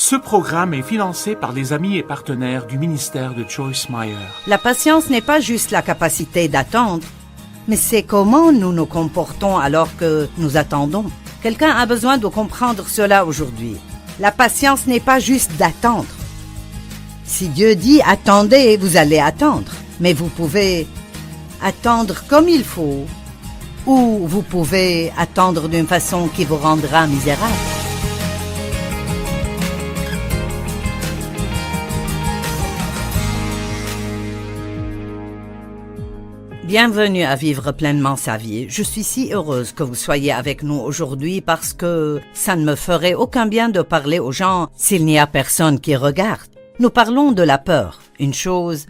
Ce programme est financé par les amis et partenaires du ministère de Joyce Meyer. La patience n'est pas juste la capacité d'attendre, mais c'est comment nous nous comportons alors que nous attendons. Quelqu'un a besoin de comprendre cela aujourd'hui. La patience n'est pas juste d'attendre. Si Dieu dit « attendez », vous allez attendre. Mais vous pouvez attendre comme il faut, ou vous pouvez attendre d'une façon qui vous rendra misérable. Bienvenue à Vivre pleinement sa vie. Je suis si heureuse que vous soyez avec nous aujourd'hui parce que ça ne me ferait aucun bien de parler aux gens s'il n'y a personne qui regarde. Nous parlons de la peur, une chose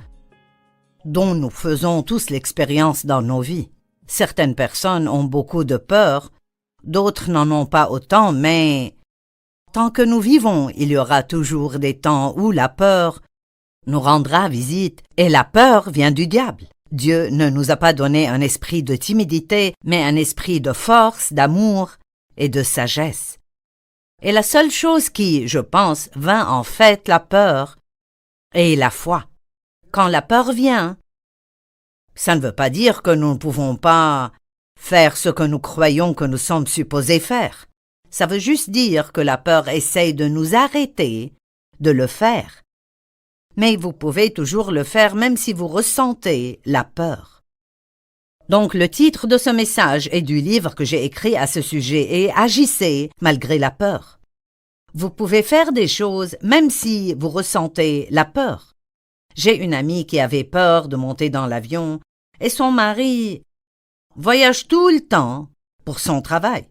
dont nous faisons tous l'expérience dans nos vies. Certaines personnes ont beaucoup de peur, d'autres n'en ont pas autant, mais tant que nous vivons, il y aura toujours des temps où la peur nous rendra visite, et la peur vient du diable. Dieu ne nous a pas donné un esprit de timidité, mais un esprit de force, d'amour et de sagesse. Et la seule chose qui, je pense, vainc en fait la peur est la foi. Quand la peur vient, ça ne veut pas dire que nous ne pouvons pas faire ce que nous croyons que nous sommes supposés faire. Ça veut juste dire que la peur essaye de nous arrêter de le faire. Mais vous pouvez toujours le faire même si vous ressentez la peur. Donc le titre de ce message est du livre que j'ai écrit à ce sujet est « Agissez malgré la peur ». Vous pouvez faire des choses même si vous ressentez la peur. J'ai une amie qui avait peur de monter dans l'avion et son mari voyage tout le temps pour son travail.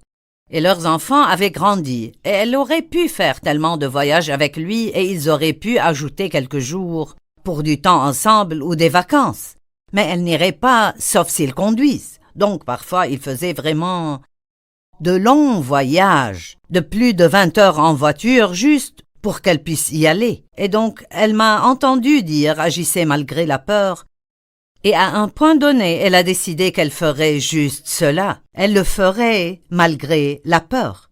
Et leurs enfants avaient grandi, et elle aurait pu faire tellement de voyages avec lui et ils auraient pu ajouter quelques jours pour du temps ensemble ou des vacances. Mais elle n'irait pas, sauf s'ils conduisent. Donc parfois, ils faisaient vraiment de longs voyages, de plus de 20 heures en voiture, juste pour qu'elle puisse y aller. Et donc, elle m'a entendu dire « agissez malgré la peur ». Et à un point donné, elle a décidé qu'elle ferait juste cela. Elle le ferait malgré la peur.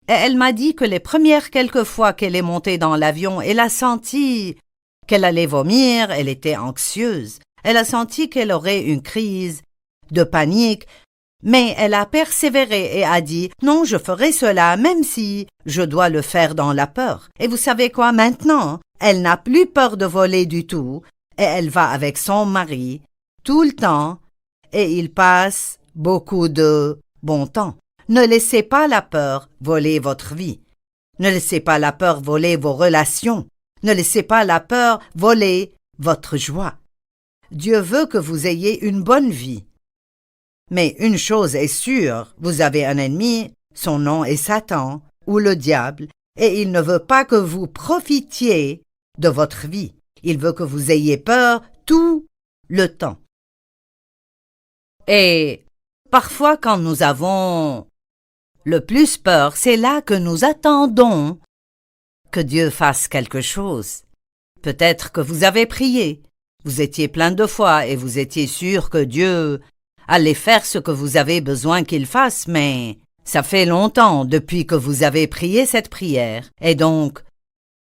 Et elle m'a dit que les premières quelques fois qu'elle est montée dans l'avion, elle a senti qu'elle allait vomir, elle était anxieuse. Elle a senti qu'elle aurait une crise de panique, mais elle a persévéré et a dit « Non, je ferai cela même si je dois le faire dans la peur. » Et vous savez quoi maintenant? Elle n'a plus peur de voler du tout et elle va avec son mari tout le temps, et il passe beaucoup de bon temps. Ne laissez pas la peur voler votre vie. Ne laissez pas la peur voler vos relations. Ne laissez pas la peur voler votre joie. Dieu veut que vous ayez une bonne vie. Mais une chose est sûre, vous avez un ennemi, son nom est Satan, ou le diable, et il ne veut pas que vous profitiez de votre vie. Il veut que vous ayez peur tout le temps. Et parfois, quand nous avons le plus peur, c'est là que nous attendons que Dieu fasse quelque chose. Peut-être que vous avez prié, vous étiez plein de foi et vous étiez sûr que Dieu allait faire ce que vous avez besoin qu'il fasse, mais ça fait longtemps depuis que vous avez prié cette prière. Et donc,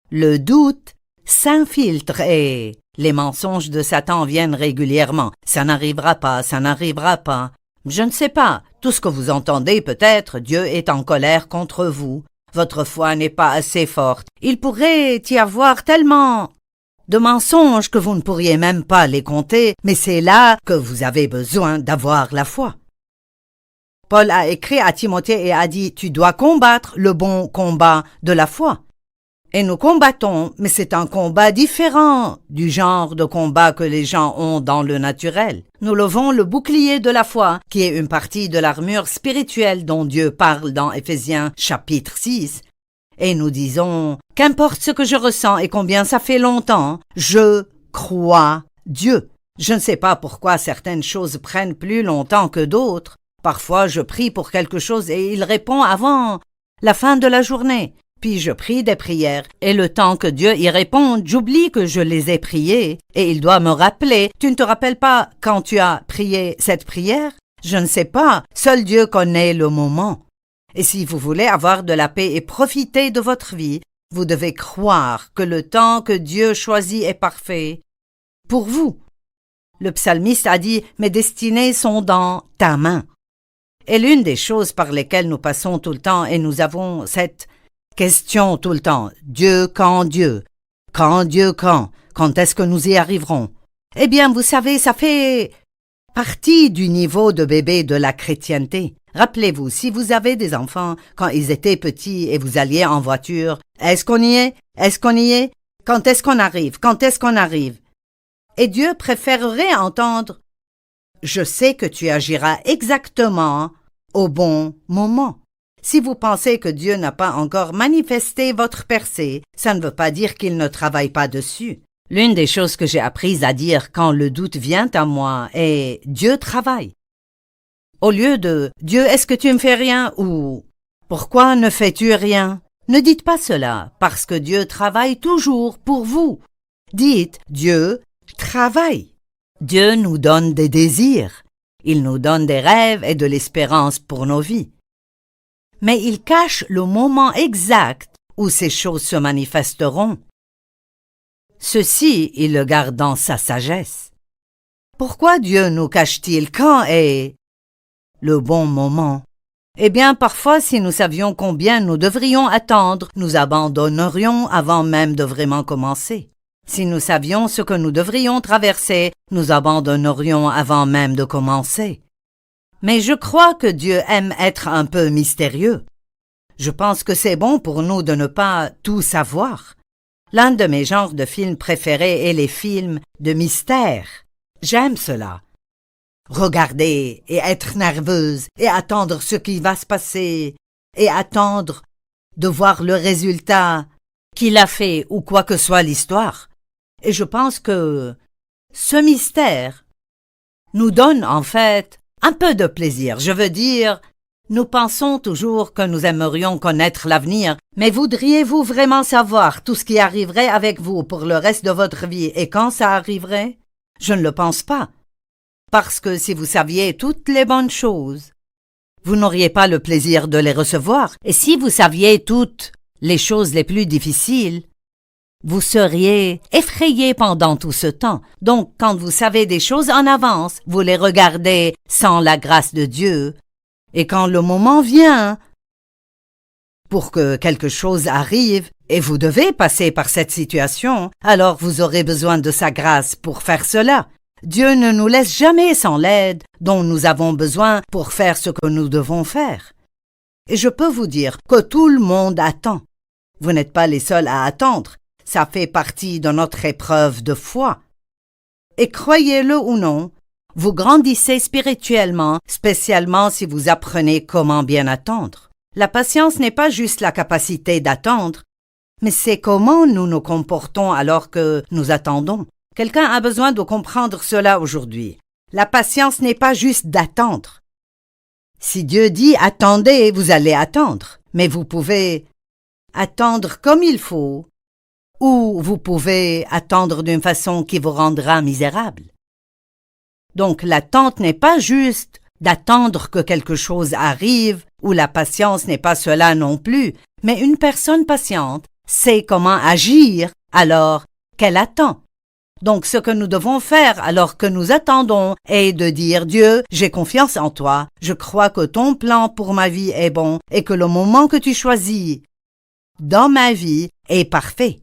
le doute s'infiltre et les mensonges de Satan viennent régulièrement. Ça n'arrivera pas, ça n'arrivera pas. Je ne sais pas. Tout ce que vous entendez peut-être, Dieu est en colère contre vous. Votre foi n'est pas assez forte. Il pourrait y avoir tellement de mensonges que vous ne pourriez même pas les compter, mais c'est là que vous avez besoin d'avoir la foi. Paul a écrit à Timothée et a dit « Tu dois combattre le bon combat de la foi ». Et nous combattons, mais c'est un combat différent du genre de combat que les gens ont dans le naturel. Nous levons le bouclier de la foi, qui est une partie de l'armure spirituelle dont Dieu parle dans Éphésiens chapitre 6. Et nous disons, qu'importe ce que je ressens et combien ça fait longtemps, je crois Dieu. Je ne sais pas pourquoi certaines choses prennent plus longtemps que d'autres. Parfois, je prie pour quelque chose et il répond avant la fin de la journée. Puis je prie des prières, et le temps que Dieu y réponde, j'oublie que je les ai priées, et il doit me rappeler. Tu ne te rappelles pas quand tu as prié cette prière? Je ne sais pas, seul Dieu connaît le moment. Et si vous voulez avoir de la paix et profiter de votre vie, Vous devez croire que le temps que Dieu choisit est parfait pour vous. Le psalmiste a dit « Mes destinées sont dans ta main ». Et l'une des choses par lesquelles nous passons tout le temps, et nous avons cette question tout le temps, Dieu, quand Dieu? Quand Dieu, quand? Quand est-ce que nous y arriverons? Eh bien, vous savez, ça fait partie du niveau de bébé de la chrétienté. Rappelez-vous, si vous avez des enfants, quand ils étaient petits et vous alliez en voiture, est-ce qu'on y est? Est-ce qu'on y est? Quand est-ce qu'on arrive? Quand est-ce qu'on arrive? Et Dieu préférerait entendre « Je sais que tu agiras exactement au bon moment ». Si vous pensez que Dieu n'a pas encore manifesté votre percée, ça ne veut pas dire qu'il ne travaille pas dessus. L'une des choses que j'ai apprises à dire quand le doute vient à moi est « Dieu travaille ». Au lieu de « Dieu, est-ce que tu me fais rien » ou « Pourquoi ne fais-tu rien ?» Ne dites pas cela, parce que Dieu travaille toujours pour vous. Dites « Dieu travaille ». Dieu nous donne des désirs. Il nous donne des rêves et de l'espérance pour nos vies. Mais il cache le moment exact où ces choses se manifesteront. Ceci, il le garde dans sa sagesse. Pourquoi Dieu nous cache-t-il quand est le bon moment? Eh bien, parfois, si nous savions combien nous devrions attendre, nous abandonnerions avant même de vraiment commencer. Si nous savions ce que nous devrions traverser, nous abandonnerions avant même de commencer. Mais je crois que Dieu aime être un peu mystérieux. Je pense que c'est bon pour nous de ne pas tout savoir. L'un de mes genres de films préférés est les films de mystère. J'aime cela. Regarder et être nerveuse et attendre ce qui va se passer et attendre de voir le résultat qu'il a fait ou quoi que soit l'histoire. Et je pense que ce mystère nous donne en fait un peu de plaisir. Je veux dire, nous pensons toujours que nous aimerions connaître l'avenir, mais voudriez-vous vraiment savoir tout ce qui arriverait avec vous pour le reste de votre vie et quand ça arriverait? Je ne le pense pas. Parce que si vous saviez toutes les bonnes choses, vous n'auriez pas le plaisir de les recevoir. Et si vous saviez toutes les choses les plus difficiles, vous seriez effrayé pendant tout ce temps. Donc, quand vous savez des choses en avance, vous les regardez sans la grâce de Dieu. Et quand le moment vient pour que quelque chose arrive, et vous devez passer par cette situation, alors vous aurez besoin de sa grâce pour faire cela. Dieu ne nous laisse jamais sans l'aide dont nous avons besoin pour faire ce que nous devons faire. Et je peux vous dire que tout le monde attend. Vous n'êtes pas les seuls à attendre. Ça fait partie de notre épreuve de foi. Et croyez-le ou non, vous grandissez spirituellement, spécialement si vous apprenez comment bien attendre. La patience n'est pas juste la capacité d'attendre, mais c'est comment nous nous comportons alors que nous attendons. Quelqu'un a besoin de comprendre cela aujourd'hui. La patience n'est pas juste d'attendre. Si Dieu dit « attendez », vous allez attendre, mais vous pouvez attendre comme il faut, ou vous pouvez attendre d'une façon qui vous rendra misérable. Donc l'attente n'est pas juste d'attendre que quelque chose arrive, ou la patience n'est pas cela non plus, mais une personne patiente sait comment agir alors qu'elle attend. Donc ce que nous devons faire alors que nous attendons est de dire « Dieu, j'ai confiance en toi, je crois que ton plan pour ma vie est bon et que le moment que tu choisis dans ma vie est parfait. »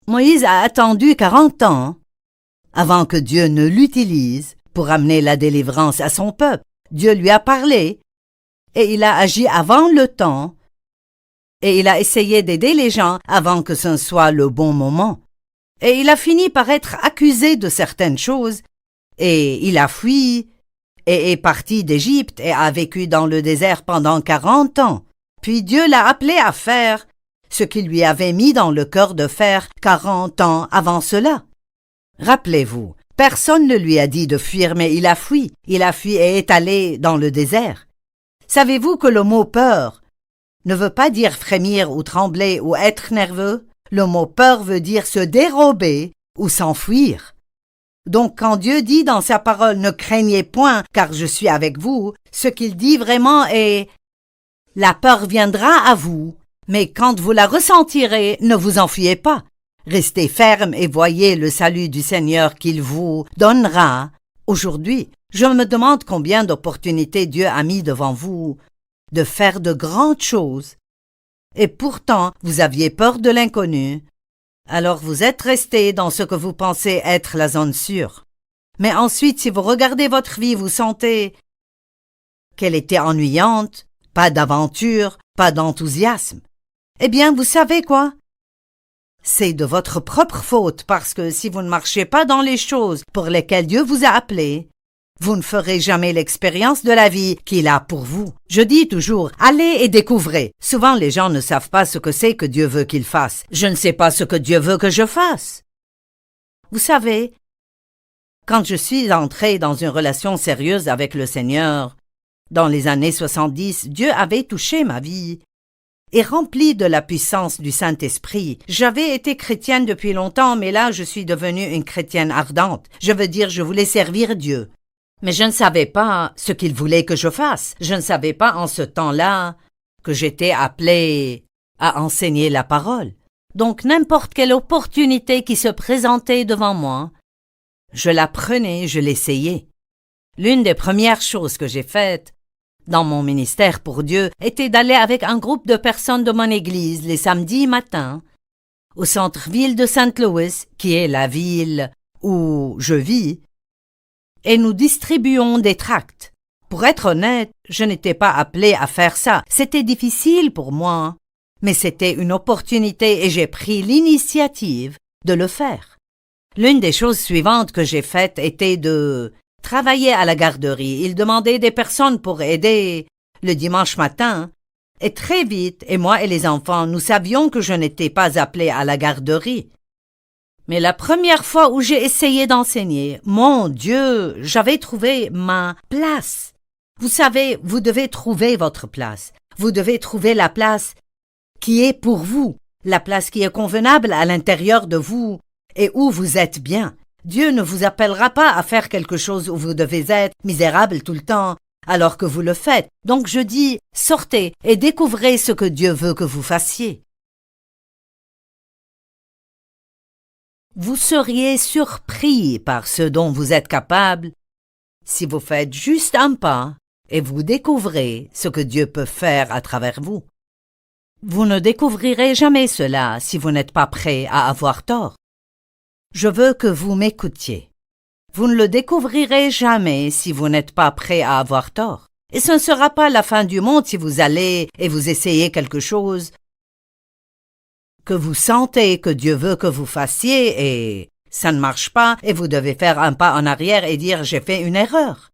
Moïse a attendu 40 ans avant que Dieu ne l'utilise pour amener la délivrance à son peuple. Dieu lui a parlé et il a agi avant le temps et il a essayé d'aider les gens avant que ce ne soit le bon moment. Et il a fini par être accusé de certaines choses, et il a fui, et est parti d'Égypte et a vécu dans le désert pendant 40 ans. Puis Dieu l'a appelé à faire ce qu'il lui avait mis dans le cœur de faire 40 ans avant cela. Rappelez-vous, personne ne lui a dit de fuir, mais il a fui et est allé dans le désert. Savez-vous que le mot peur ne veut pas dire frémir ou trembler ou être nerveux? Le mot peur veut dire se dérober ou s'enfuir. Donc quand Dieu dit dans sa parole « Ne craignez point, car je suis avec vous », ce qu'il dit vraiment est « La peur viendra à vous, Mais quand vous la ressentirez, ne vous enfuyez pas. Restez ferme et voyez le salut du Seigneur qu'il vous donnera. Aujourd'hui, je me demande combien d'opportunités Dieu a mis devant vous de faire de grandes choses. Et pourtant, vous aviez peur de l'inconnu. Alors vous êtes resté dans ce que vous pensez être la zone sûre. Mais ensuite, si vous regardez votre vie, vous sentez qu'elle était ennuyante, pas d'aventure, pas d'enthousiasme. Eh bien, vous savez quoi? C'est de votre propre faute parce que si vous ne marchez pas dans les choses pour lesquelles Dieu vous a appelé, vous ne ferez jamais l'expérience de la vie qu'il a pour vous. Je dis toujours, allez et découvrez. Souvent, les gens ne savent pas ce que c'est que Dieu veut qu'ils fassent. Je ne sais pas ce que Dieu veut que je fasse. Vous savez, quand je suis entré dans une relation sérieuse avec le Seigneur, dans les années 70, Dieu avait touché ma vie et rempli de la puissance du Saint-Esprit. J'avais été chrétienne depuis longtemps, mais là, je suis devenue une chrétienne ardente. Je veux dire, je voulais servir Dieu. Mais je ne savais pas ce qu'il voulait que je fasse. Je ne savais pas en ce temps-là que j'étais appelée à enseigner la parole. Donc n'importe quelle opportunité qui se présentait devant moi, je la prenais, je l'essayais. L'une des premières choses que j'ai faites dans mon ministère pour Dieu était d'aller avec un groupe de personnes de mon église les samedis matins au centre-ville de St. Louis, qui est la ville où je vis, et nous distribuons des tracts. Pour être honnête, je n'étais pas appelée à faire ça. C'était difficile pour moi, mais c'était une opportunité et j'ai pris l'initiative de le faire. L'une des choses suivantes que j'ai faites était de travailler à la garderie. Ils demandaient des personnes pour aider le dimanche matin. Et très vite, et moi et les enfants, nous savions que je n'étais pas appelée à la garderie. Mais la première fois où j'ai essayé d'enseigner, mon Dieu, j'avais trouvé ma place. Vous savez, vous devez trouver votre place. Vous devez trouver la place qui est pour vous, la place qui est convenable à l'intérieur de vous et où vous êtes bien. Dieu ne vous appellera pas à faire quelque chose où vous devez être misérable tout le temps, alors que vous le faites. Donc je dis, sortez et découvrez ce que Dieu veut que vous fassiez. Vous seriez surpris par ce dont vous êtes capable si vous faites juste un pas et vous découvrez ce que Dieu peut faire à travers vous. Vous ne découvrirez jamais cela si vous n'êtes pas prêt à avoir tort. Je veux que vous m'écoutiez. Vous ne le découvrirez jamais si vous n'êtes pas prêt à avoir tort. Et ce ne sera pas la fin du monde si vous allez et vous essayez quelque chose que vous sentez que Dieu veut que vous fassiez et ça ne marche pas et vous devez faire un pas en arrière et dire « j'ai fait une erreur ».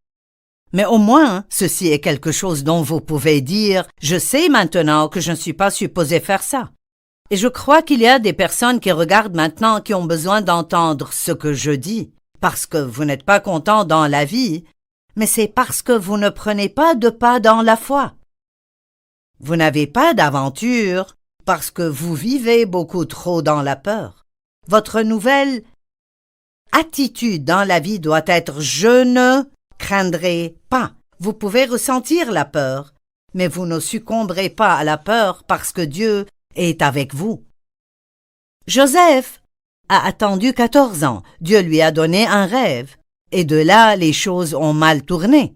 Mais au moins, ceci est quelque chose dont vous pouvez dire « je sais maintenant que je ne suis pas supposé faire ça ». Et je crois qu'il y a des personnes qui regardent maintenant qui ont besoin d'entendre ce que je dis, parce que vous n'êtes pas content dans la vie, mais c'est parce que vous ne prenez pas de pas dans la foi. Vous n'avez pas d'aventure parce que vous vivez beaucoup trop dans la peur. Votre nouvelle attitude dans la vie doit être « je ne craindrai pas ». Vous pouvez ressentir la peur, mais vous ne succomberez pas à la peur parce que Dieu est avec vous. Joseph a attendu 14 ans. Dieu lui a donné un rêve, et de là, les choses ont mal tourné.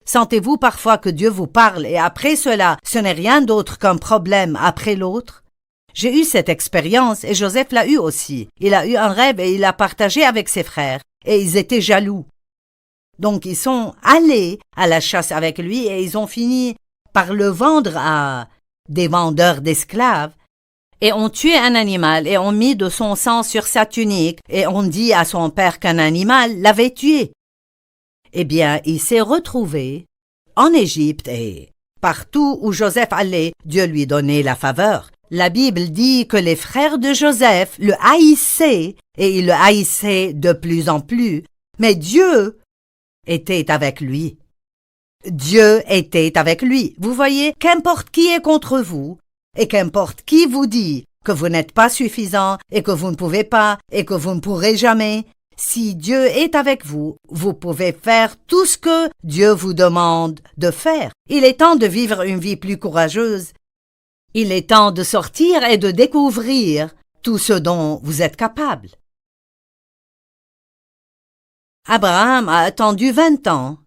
Sentez-vous parfois que Dieu vous parle et après cela, ce n'est rien d'autre qu'un problème après l'autre? J'ai eu cette expérience et Joseph l'a eu aussi. Il a eu un rêve et il l'a partagé avec ses frères et ils étaient jaloux. Donc ils sont allés à la chasse avec lui et ils ont fini par le vendre à des vendeurs d'esclaves et ont tué un animal et ont mis de son sang sur sa tunique et ont dit à son père qu'un animal l'avait tué. Eh bien, il s'est retrouvé en Égypte et partout où Joseph allait, Dieu lui donnait la faveur. La Bible dit que les frères de Joseph le haïssaient et ils le haïssaient de plus en plus, mais Dieu était avec lui. Dieu était avec lui. Vous voyez, qu'importe qui est contre vous et qu'importe qui vous dit que vous n'êtes pas suffisant et que vous ne pouvez pas et que vous ne pourrez jamais, si Dieu est avec vous, vous pouvez faire tout ce que Dieu vous demande de faire. Il est temps de vivre une vie plus courageuse Il est temps de sortir et de découvrir tout ce dont vous êtes capable. Abraham a attendu 20 ans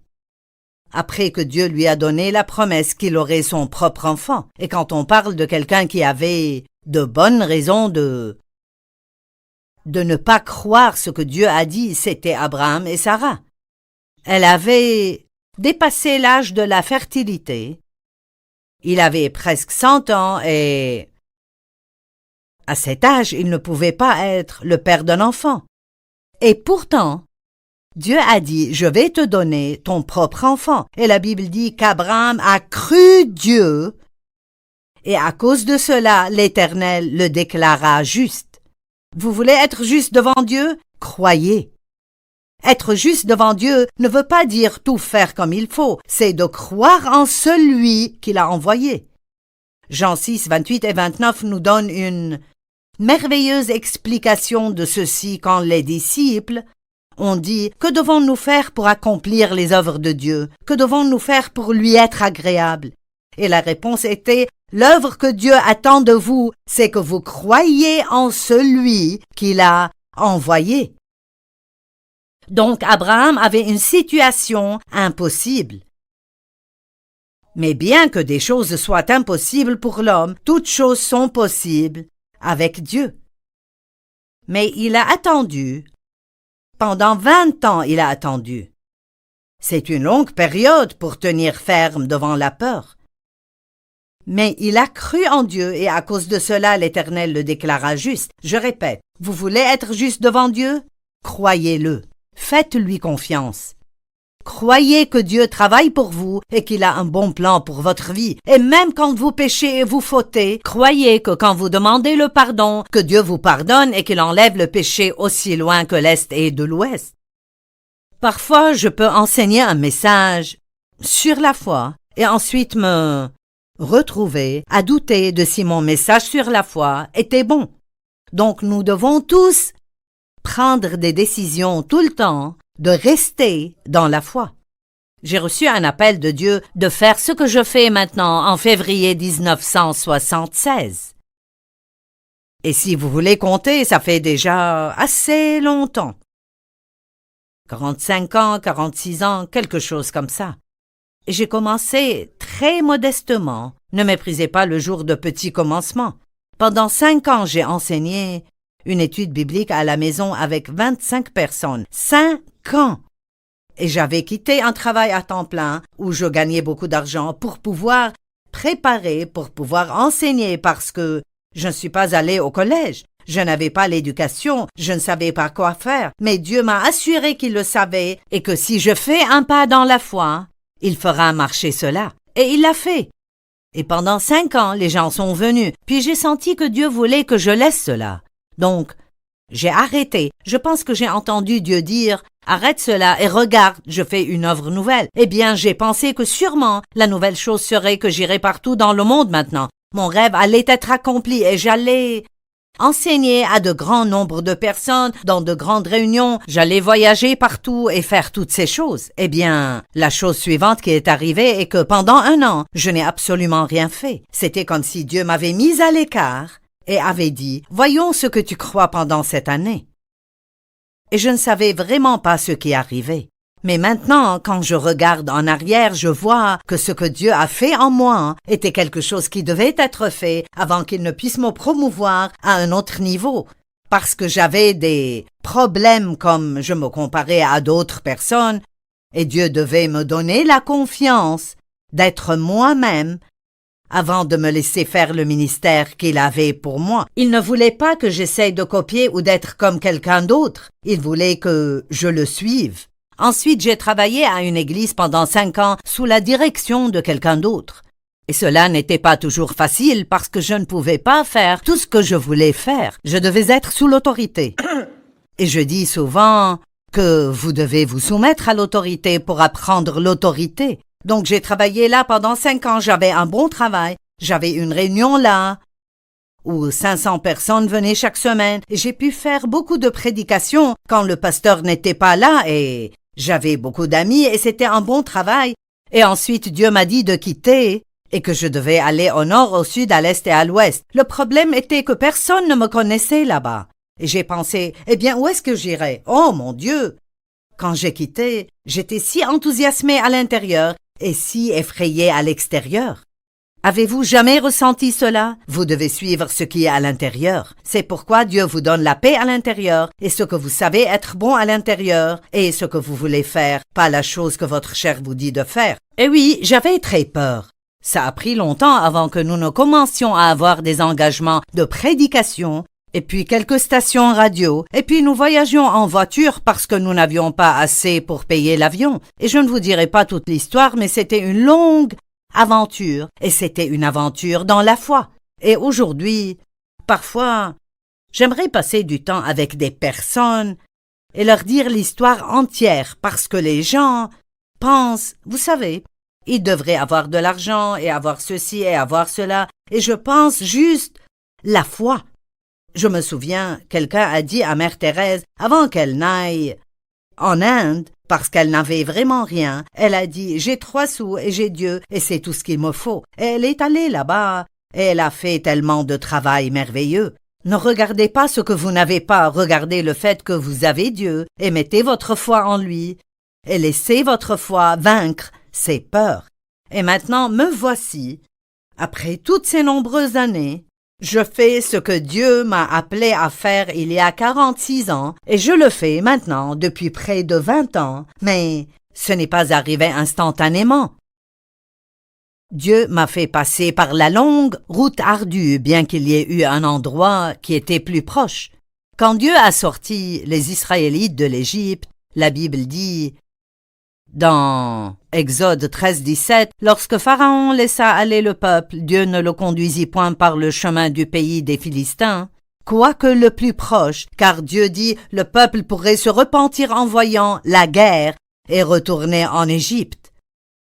après que Dieu lui a donné la promesse qu'il aurait son propre enfant. Et quand on parle de quelqu'un qui avait de bonnes raisons de ne pas croire ce que Dieu a dit, c'était Abraham et Sarah. Elle avait dépassé l'âge de la fertilité. Il avait presque 100 ans et à cet âge, il ne pouvait pas être le père d'un enfant. Et pourtant, Dieu a dit, je vais te donner ton propre enfant. Et la Bible dit qu'Abraham a cru Dieu et à cause de cela, l'Éternel le déclara juste. Vous voulez être juste devant Dieu? Croyez. Être juste devant Dieu ne veut pas dire tout faire comme il faut, c'est de croire en celui qu'il a envoyé. Jean 6, 28 et 29 nous donnent une merveilleuse explication de ceci quand les disciples ont dit « Que devons-nous faire pour accomplir les œuvres de Dieu? Que devons-nous faire pour lui être agréable ?» Et la réponse était « L'œuvre que Dieu attend de vous, c'est que vous croyiez en celui qu'il a envoyé. » Donc Abraham avait une situation impossible. Mais bien que des choses soient impossibles pour l'homme, toutes choses sont possibles avec Dieu. Mais il a attendu. Pendant 20 ans, il a attendu. C'est une longue période pour tenir ferme devant la peur. Mais il a cru en Dieu et à cause de cela, l'Éternel le déclara juste. Je répète, vous voulez être juste devant Dieu? Croyez-le. Faites-lui confiance. Croyez que Dieu travaille pour vous et qu'il a un bon plan pour votre vie. Et même quand vous péchez et vous fautez, croyez que quand vous demandez le pardon, que Dieu vous pardonne et qu'il enlève le péché aussi loin que l'Est et de l'Ouest. Parfois, je peux enseigner un message sur la foi et ensuite me retrouver à douter de si mon message sur la foi était bon. Donc nous devons tous prendre des décisions tout le temps de rester dans la foi. J'ai reçu un appel de Dieu de faire ce que je fais maintenant en février 1976. Et si vous voulez compter, ça fait déjà assez longtemps. 45 ans, 46 ans, quelque chose comme ça. Et j'ai commencé très modestement. Ne méprisez pas le jour de petits commencements. Pendant 5 ans, j'ai enseigné une étude biblique à la maison avec 25 personnes. 5 ans! Et j'avais quitté un travail à temps plein où je gagnais beaucoup d'argent pour pouvoir préparer, pour pouvoir enseigner parce que je ne suis pas allée au collège. Je n'avais pas l'éducation, je ne savais pas quoi faire, mais Dieu m'a assuré qu'il le savait et que si je fais un pas dans la foi, il fera marcher cela. Et il l'a fait. Et pendant 5 ans, les gens sont venus, puis j'ai senti que Dieu voulait que je laisse cela. Donc, j'ai arrêté. Je pense que j'ai entendu Dieu dire « Arrête cela et regarde, je fais une œuvre nouvelle. » Eh bien, j'ai pensé que sûrement la nouvelle chose serait que j'irais partout dans le monde maintenant. Mon rêve allait être accompli et j'allais enseigner à de grands nombres de personnes, dans de grandes réunions. J'allais voyager partout et faire toutes ces choses. Eh bien, la chose suivante qui est arrivée est que pendant 1 an, je n'ai absolument rien fait. C'était comme si Dieu m'avait mise à l'écart et avait dit « Voyons ce que tu crois pendant cette année. » Et je ne savais vraiment pas ce qui arrivait. Mais maintenant, quand je regarde en arrière, je vois que ce que Dieu a fait en moi était quelque chose qui devait être fait avant qu'il ne puisse me promouvoir à un autre niveau. Parce que j'avais des problèmes comme je me comparais à d'autres personnes et Dieu devait me donner la confiance d'être moi-même avant de me laisser faire le ministère qu'il avait pour moi. Il ne voulait pas que j'essaye de copier ou d'être comme quelqu'un d'autre. Il voulait que je le suive. Ensuite, j'ai travaillé à une église pendant 5 ans sous la direction de quelqu'un d'autre. Et cela n'était pas toujours facile parce que je ne pouvais pas faire tout ce que je voulais faire. Je devais être sous l'autorité. Et je dis souvent que vous devez vous soumettre à l'autorité pour apprendre l'autorité. Donc j'ai travaillé là pendant 5 ans, j'avais un bon travail, j'avais une réunion là où 500 personnes venaient chaque semaine et j'ai pu faire beaucoup de prédications quand le pasteur n'était pas là et j'avais beaucoup d'amis et c'était un bon travail. Et ensuite Dieu m'a dit de quitter et que je devais aller au nord, au sud, à l'est et à l'ouest. Le problème était que personne ne me connaissait là-bas. Et j'ai pensé, eh bien, où est-ce que j'irai? Oh mon Dieu! Quand j'ai quitté, j'étais si enthousiasmée à l'intérieur et si effrayée à l'extérieur. Avez-vous jamais ressenti cela? Vous devez suivre ce qui est à l'intérieur. C'est pourquoi Dieu vous donne la paix à l'intérieur et ce que vous savez être bon à l'intérieur et ce que vous voulez faire, pas la chose que votre chair vous dit de faire. Et oui, j'avais très peur. Ça a pris longtemps avant que nous ne commencions à avoir des engagements de prédication, et puis quelques stations radio, et puis nous voyagions en voiture parce que nous n'avions pas assez pour payer l'avion. Et je ne vous dirai pas toute l'histoire, mais c'était une longue aventure, et c'était une aventure dans la foi. Et aujourd'hui, parfois, j'aimerais passer du temps avec des personnes et leur dire l'histoire entière parce que les gens pensent, vous savez, ils devraient avoir de l'argent et avoir ceci et avoir cela, et je pense juste la foi. Je me souviens, quelqu'un a dit à Mère Thérèse, avant qu'elle n'aille en Inde, parce qu'elle n'avait vraiment rien, elle a dit « J'ai 3 sous et j'ai Dieu et c'est tout ce qu'il me faut ». Et elle est allée là-bas et elle a fait tellement de travail merveilleux. Ne regardez pas ce que vous n'avez pas, regardez le fait que vous avez Dieu et mettez votre foi en lui et laissez votre foi vaincre ses peurs. Et maintenant, me voici, après toutes ces nombreuses années, je fais ce que Dieu m'a appelé à faire il y a 46 ans et je le fais maintenant depuis près de 20 ans, mais ce n'est pas arrivé instantanément. Dieu m'a fait passer par la longue route ardue, bien qu'il y ait eu un endroit qui était plus proche. Quand Dieu a sorti les Israélites de l'Égypte, la Bible dit dans Exode 13-17, lorsque Pharaon laissa aller le peuple, Dieu ne le conduisit point par le chemin du pays des Philistins, quoique le plus proche, car Dieu dit le peuple pourrait se repentir en voyant la guerre et retourner en Égypte.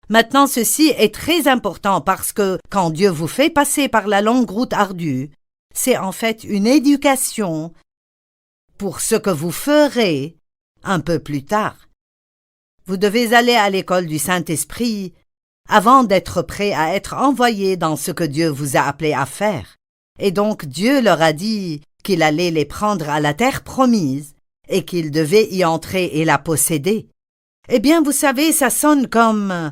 Maintenant, ceci est très important parce que quand Dieu vous fait passer par la longue route ardue, c'est en fait une éducation pour ce que vous ferez un peu plus tard. Vous devez aller à l'école du Saint-Esprit avant d'être prêt à être envoyé dans ce que Dieu vous a appelé à faire. Et donc Dieu leur a dit qu'il allait les prendre à la terre promise et qu'ils devaient y entrer et la posséder. Eh bien, vous savez, ça sonne comme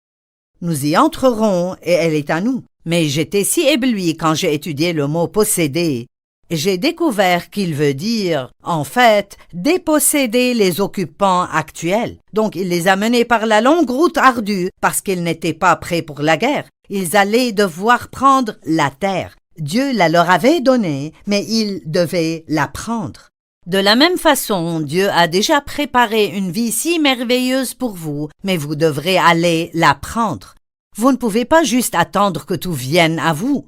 « Nous y entrerons et elle est à nous ». Mais j'étais si ébloui quand j'ai étudié le mot « posséder ». J'ai découvert qu'il veut dire, en fait, déposséder les occupants actuels. Donc il les a menés par la longue route ardue parce qu'ils n'étaient pas prêts pour la guerre. Ils allaient devoir prendre la terre. Dieu la leur avait donnée, mais ils devaient la prendre. De la même façon, Dieu a déjà préparé une vie si merveilleuse pour vous, mais vous devrez aller la prendre. Vous ne pouvez pas juste attendre que tout vienne à vous.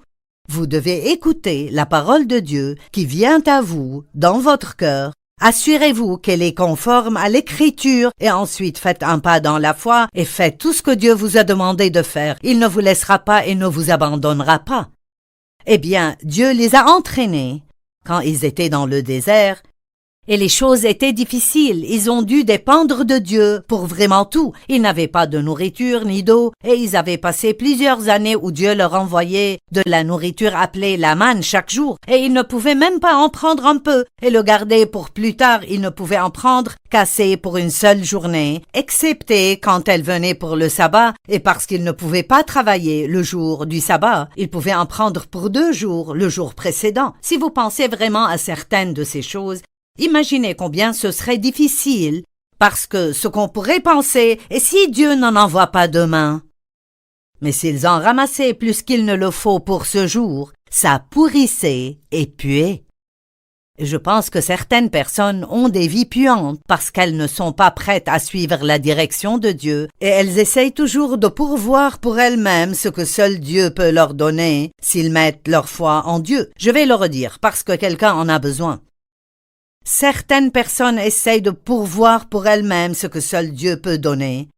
Vous devez écouter la parole de Dieu qui vient à vous, dans votre cœur. Assurez-vous qu'elle est conforme à l'Écriture et ensuite faites un pas dans la foi et faites tout ce que Dieu vous a demandé de faire. Il ne vous laissera pas et ne vous abandonnera pas. Eh bien, Dieu les a entraînés quand ils étaient dans le désert. Et les choses étaient difficiles, ils ont dû dépendre de Dieu pour vraiment tout. Ils n'avaient pas de nourriture ni d'eau, et ils avaient passé plusieurs années où Dieu leur envoyait de la nourriture appelée la manne chaque jour, et ils ne pouvaient même pas en prendre un peu, et le garder pour plus tard, ils ne pouvaient en prendre qu'assez pour une seule journée, excepté quand elle venait pour le sabbat, et parce qu'ils ne pouvaient pas travailler le jour du sabbat, ils pouvaient en prendre pour 2 jours, le jour précédent. Si vous pensez vraiment à certaines de ces choses, imaginez combien ce serait difficile, parce que ce qu'on pourrait penser est si Dieu n'en envoie pas demain. Mais s'ils en ramassaient plus qu'il ne le faut pour ce jour, ça pourrissait et puait. Je pense que certaines personnes ont des vies puantes parce qu'elles ne sont pas prêtes à suivre la direction de Dieu et elles essayent toujours de pourvoir pour elles-mêmes ce que seul Dieu peut leur donner s'ils mettent leur foi en Dieu. Je vais le redire parce que quelqu'un en a besoin. Certaines personnes essayent de pourvoir pour elles-mêmes ce que seul Dieu peut donner.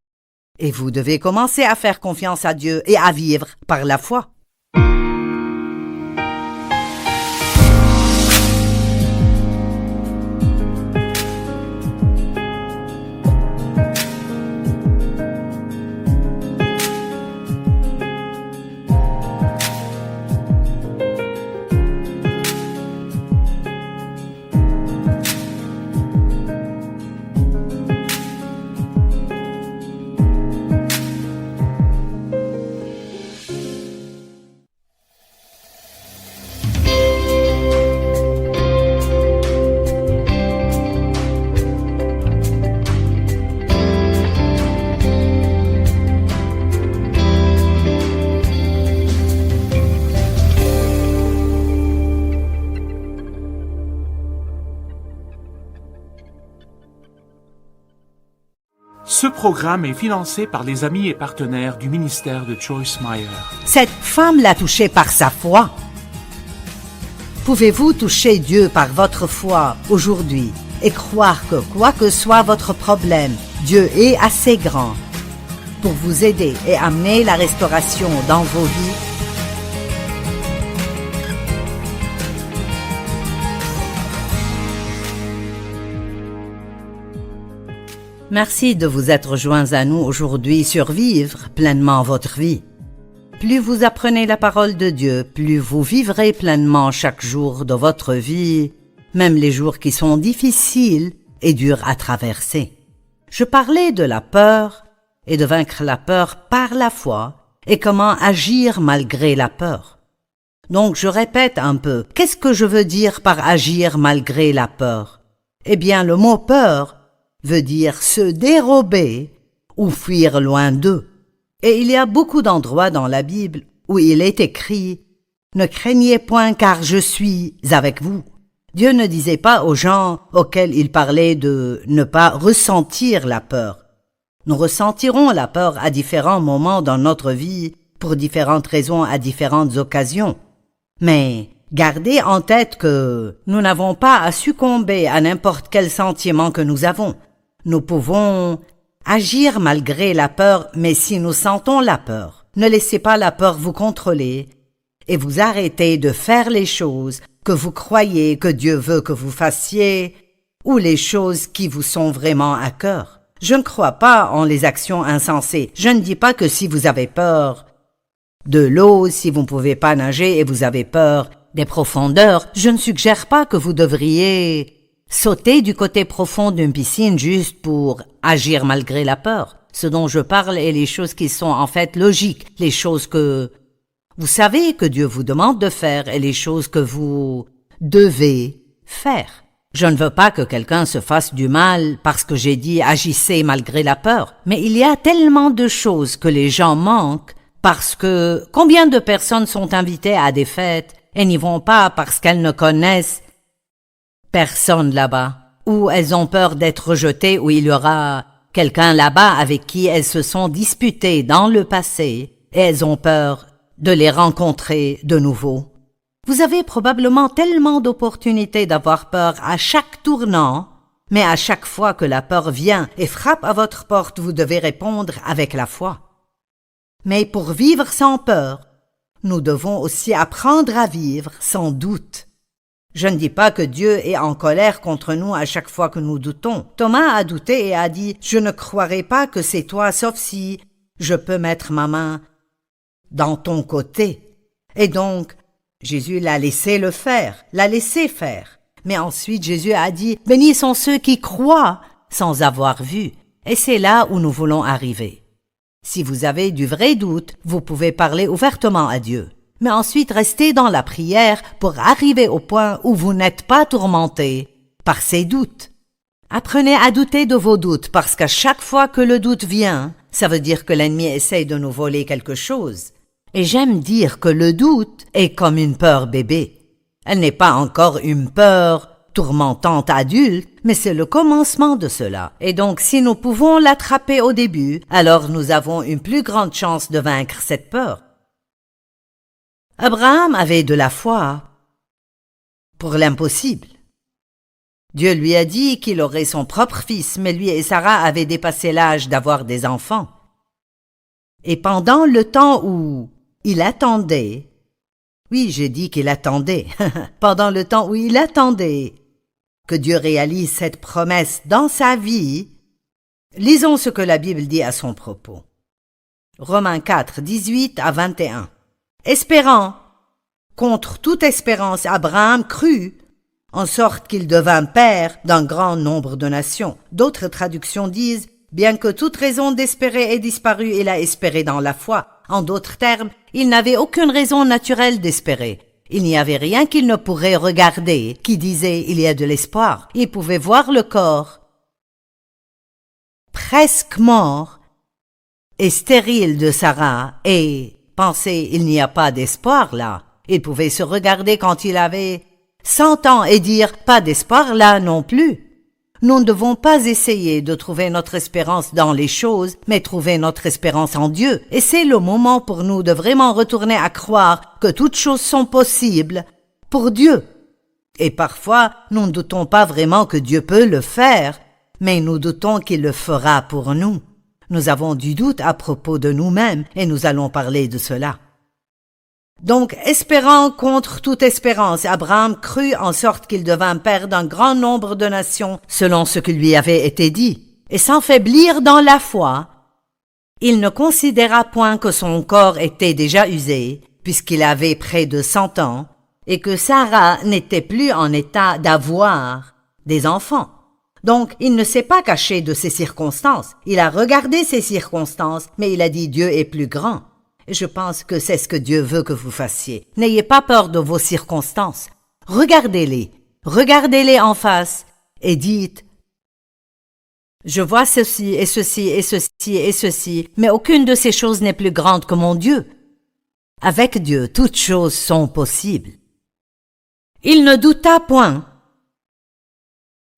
Et vous devez commencer à faire confiance à Dieu et à vivre par la foi. Ce programme est financé par les amis et partenaires du ministère de Joyce Meyer. Cette femme l'a touché par sa foi. Pouvez-vous toucher Dieu par votre foi aujourd'hui et croire que quoi que soit votre problème, Dieu est assez grand pour vous aider et amener la restauration dans vos vies? Merci de vous être joints à nous aujourd'hui sur Vivre pleinement votre vie. Plus vous apprenez la parole de Dieu, plus vous vivrez pleinement chaque jour de votre vie, même les jours qui sont difficiles et durs à traverser. Je parlais de la peur et de vaincre la peur par la foi et comment agir malgré la peur. Donc je répète un peu, qu'est-ce que je veux dire par agir malgré la peur? Eh bien, le mot peur veut dire se dérober ou fuir loin d'eux. Et il y a beaucoup d'endroits dans la Bible où il est écrit « Ne craignez point car je suis avec vous ». Dieu ne disait pas aux gens auxquels il parlait de ne pas ressentir la peur. Nous ressentirons la peur à différents moments dans notre vie, pour différentes raisons à différentes occasions. Mais gardez en tête que nous n'avons pas à succomber à n'importe quel sentiment que nous avons. Nous pouvons agir malgré la peur, mais si nous sentons la peur, ne laissez pas la peur vous contrôler et vous arrêtez de faire les choses que vous croyez que Dieu veut que vous fassiez ou les choses qui vous sont vraiment à cœur. Je ne crois pas en les actions insensées. Je ne dis pas que si vous avez peur de l'eau, si vous ne pouvez pas nager et vous avez peur des profondeurs, je ne suggère pas que vous devriez sauter du côté profond d'une piscine juste pour agir malgré la peur. Ce dont je parle est les choses qui sont en fait logiques, les choses que vous savez que Dieu vous demande de faire et les choses que vous devez faire. Je ne veux pas que quelqu'un se fasse du mal parce que j'ai dit agissez malgré la peur, mais il y a tellement de choses que les gens manquent parce que combien de personnes sont invitées à des fêtes et n'y vont pas parce qu'elles ne connaissent personne là-bas, ou elles ont peur d'être rejetées, ou il y aura quelqu'un là-bas avec qui elles se sont disputées dans le passé, et elles ont peur de les rencontrer de nouveau. Vous avez probablement tellement d'opportunités d'avoir peur à chaque tournant, mais à chaque fois que la peur vient et frappe à votre porte, vous devez répondre avec la foi. Mais pour vivre sans peur, nous devons aussi apprendre à vivre sans doute. Je ne dis pas que Dieu est en colère contre nous à chaque fois que nous doutons. Thomas a douté et a dit « Je ne croirai pas que c'est toi, sauf si je peux mettre ma main dans ton côté. » Et donc, Jésus l'a laissé le faire, l'a laissé faire. Mais ensuite, Jésus a dit « Bénis sont ceux qui croient sans avoir vu. » Et c'est là où nous voulons arriver. Si vous avez du vrai doute, vous pouvez parler ouvertement à Dieu. Mais ensuite restez dans la prière pour arriver au point où vous n'êtes pas tourmenté par ces doutes. Apprenez à douter de vos doutes parce qu'à chaque fois que le doute vient, ça veut dire que l'ennemi essaye de nous voler quelque chose. Et j'aime dire que le doute est comme une peur bébé. Elle n'est pas encore une peur tourmentante adulte, mais c'est le commencement de cela. Et donc si nous pouvons l'attraper au début, alors nous avons une plus grande chance de vaincre cette peur. Abraham avait de la foi pour l'impossible. Dieu lui a dit qu'il aurait son propre fils, mais lui et Sarah avaient dépassé l'âge d'avoir des enfants. Et pendant le temps où il attendait, oui, j'ai dit qu'il attendait, pendant le temps où il attendait que Dieu réalise cette promesse dans sa vie, lisons ce que la Bible dit à son propos. Romains 4, 18 à 21. Espérant, contre toute espérance, Abraham crut, en sorte qu'il devint père d'un grand nombre de nations. D'autres traductions disent, bien que toute raison d'espérer ait disparu, il a espéré dans la foi. En d'autres termes, il n'avait aucune raison naturelle d'espérer. Il n'y avait rien qu'il ne pourrait regarder qui disait il y a de l'espoir. Il pouvait voir le corps presque mort et stérile de Sarah et penser il n'y a pas d'espoir là. Il pouvait se regarder quand il avait 100 ans et dire pas d'espoir là non plus. Nous ne devons pas essayer de trouver notre espérance dans les choses, mais trouver notre espérance en Dieu. Et c'est le moment pour nous de vraiment retourner à croire que toutes choses sont possibles pour Dieu. Et parfois, nous ne doutons pas vraiment que Dieu peut le faire, mais nous doutons qu'il le fera pour nous. Nous avons du doute à propos de nous-mêmes et nous allons parler de cela. Donc, espérant contre toute espérance, Abraham crut en sorte qu'il devint père d'un grand nombre de nations selon ce qui lui avait été dit. Et sans faiblir dans la foi, il ne considéra point que son corps était déjà usé, puisqu'il avait près de 100 ans, et que Sarah n'était plus en état d'avoir des enfants. Donc, il ne s'est pas caché de ces circonstances. Il a regardé ces circonstances, mais il a dit Dieu est plus grand. Et je pense que c'est ce que Dieu veut que vous fassiez. N'ayez pas peur de vos circonstances. Regardez-les en face et dites je vois ceci et ceci et ceci et ceci, mais aucune de ces choses n'est plus grande que mon Dieu. Avec Dieu, toutes choses sont possibles. Il ne douta point.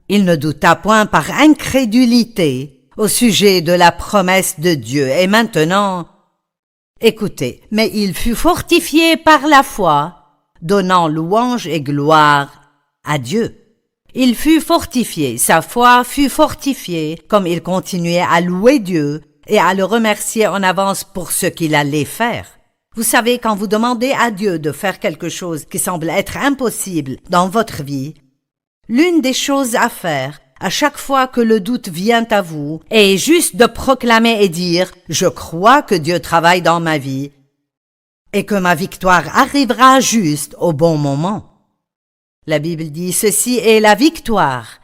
Il ne douta point par incrédulité au sujet de la promesse de Dieu. Et maintenant, écoutez, mais il fut fortifié par la foi, donnant louange et gloire à Dieu. Il fut fortifié, sa foi fut fortifiée, comme il continuait à louer Dieu et à le remercier en avance pour ce qu'il allait faire. Vous savez, quand vous demandez à Dieu de faire quelque chose qui semble être impossible dans votre vie, l'une des choses à faire, à chaque fois que le doute vient à vous, est juste de proclamer et dire « Je crois que Dieu travaille dans ma vie et que ma victoire arrivera juste au bon moment. » La Bible dit « Ceci est la victoire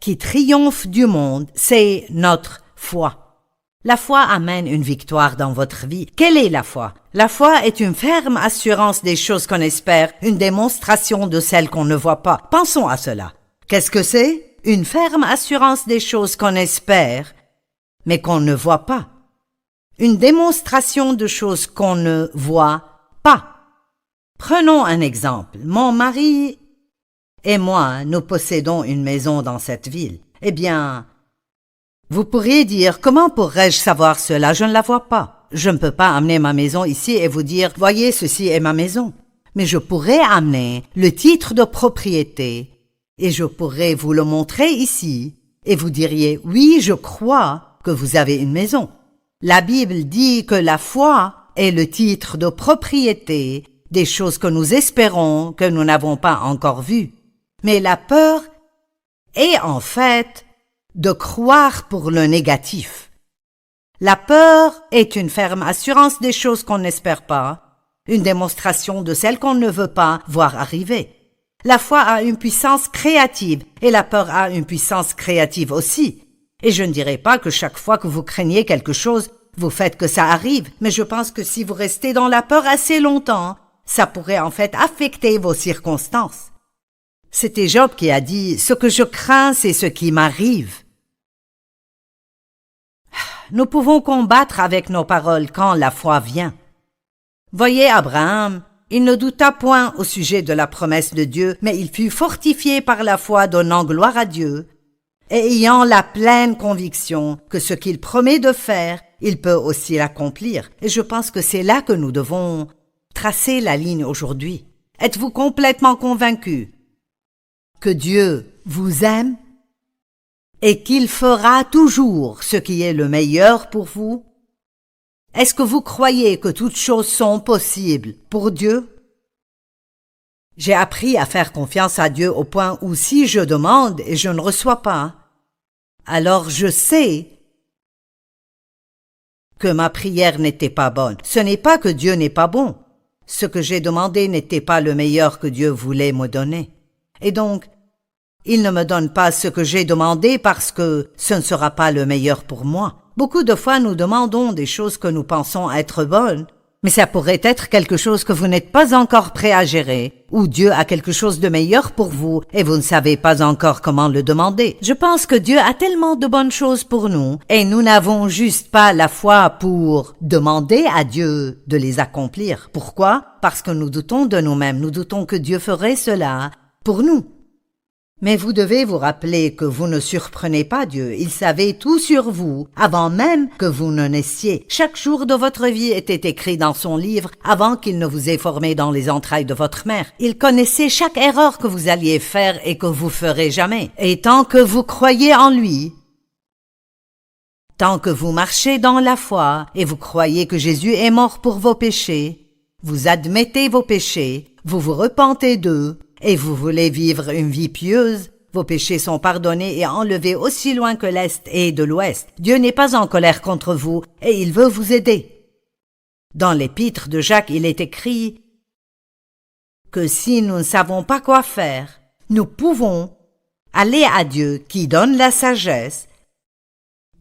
qui triomphe du monde, c'est notre foi. » La foi amène une victoire dans votre vie. Quelle est la foi? La foi est une ferme assurance des choses qu'on espère, une démonstration de celles qu'on ne voit pas. Pensons à cela. Qu'est-ce que c'est? Une ferme assurance des choses qu'on espère, mais qu'on ne voit pas. Une démonstration de choses qu'on ne voit pas. Prenons un exemple. Mon mari et moi, nous possédons une maison dans cette ville. Eh bien, vous pourriez dire, comment pourrais-je savoir cela? Je ne la vois pas. Je ne peux pas amener ma maison ici et vous dire, voyez, ceci est ma maison. Mais je pourrais amener le titre de propriété et je pourrais vous le montrer ici et vous diriez, oui, je crois que vous avez une maison. La Bible dit que la foi est le titre de propriété des choses que nous espérons que nous n'avons pas encore vues. Mais la peur est en fait de croire pour le négatif. La peur est une ferme assurance des choses qu'on n'espère pas, une démonstration de celles qu'on ne veut pas voir arriver. La foi a une puissance créative et la peur a une puissance créative aussi. Et je ne dirais pas que chaque fois que vous craignez quelque chose, vous faites que ça arrive, mais je pense que si vous restez dans la peur assez longtemps, ça pourrait en fait affecter vos circonstances. C'était Job qui a dit « Ce que je crains, c'est ce qui m'arrive ». Nous pouvons combattre avec nos paroles quand la foi vient. Voyez Abraham, il ne douta point au sujet de la promesse de Dieu, mais il fut fortifié par la foi donnant gloire à Dieu, et ayant la pleine conviction que ce qu'il promet de faire, il peut aussi l'accomplir. Et je pense que c'est là que nous devons tracer la ligne aujourd'hui. Êtes-vous complètement convaincu que Dieu vous aime et qu'il fera toujours ce qui est le meilleur pour vous? Est-ce que vous croyez que toutes choses sont possibles pour Dieu? J'ai appris à faire confiance à Dieu au point où si je demande et je ne reçois pas, alors je sais que ma prière n'était pas bonne. Ce n'est pas que Dieu n'est pas bon. Ce que j'ai demandé n'était pas le meilleur que Dieu voulait me donner. Et donc, il ne me donne pas ce que j'ai demandé parce que ce ne sera pas le meilleur pour moi. Beaucoup de fois, nous demandons des choses que nous pensons être bonnes, mais ça pourrait être quelque chose que vous n'êtes pas encore prêt à gérer, ou Dieu a quelque chose de meilleur pour vous et vous ne savez pas encore comment le demander. Je pense que Dieu a tellement de bonnes choses pour nous et nous n'avons juste pas la foi pour demander à Dieu de les accomplir. Pourquoi? Parce que nous doutons de nous-mêmes, nous doutons que Dieu ferait cela pour nous. Mais vous devez vous rappeler que vous ne surprenez pas Dieu. Il savait tout sur vous, avant même que vous ne naissiez. Chaque jour de votre vie était écrit dans son livre avant qu'il ne vous ait formé dans les entrailles de votre mère. Il connaissait chaque erreur que vous alliez faire et que vous ferez jamais. Et tant que vous croyez en lui, tant que vous marchez dans la foi et vous croyez que Jésus est mort pour vos péchés, vous admettez vos péchés, vous vous repentez d'eux, et vous voulez vivre une vie pieuse, vos péchés sont pardonnés et enlevés aussi loin que l'Est et de l'Ouest. Dieu n'est pas en colère contre vous et il veut vous aider. Dans l'épître de Jacques, il est écrit que si nous ne savons pas quoi faire, nous pouvons aller à Dieu qui donne la sagesse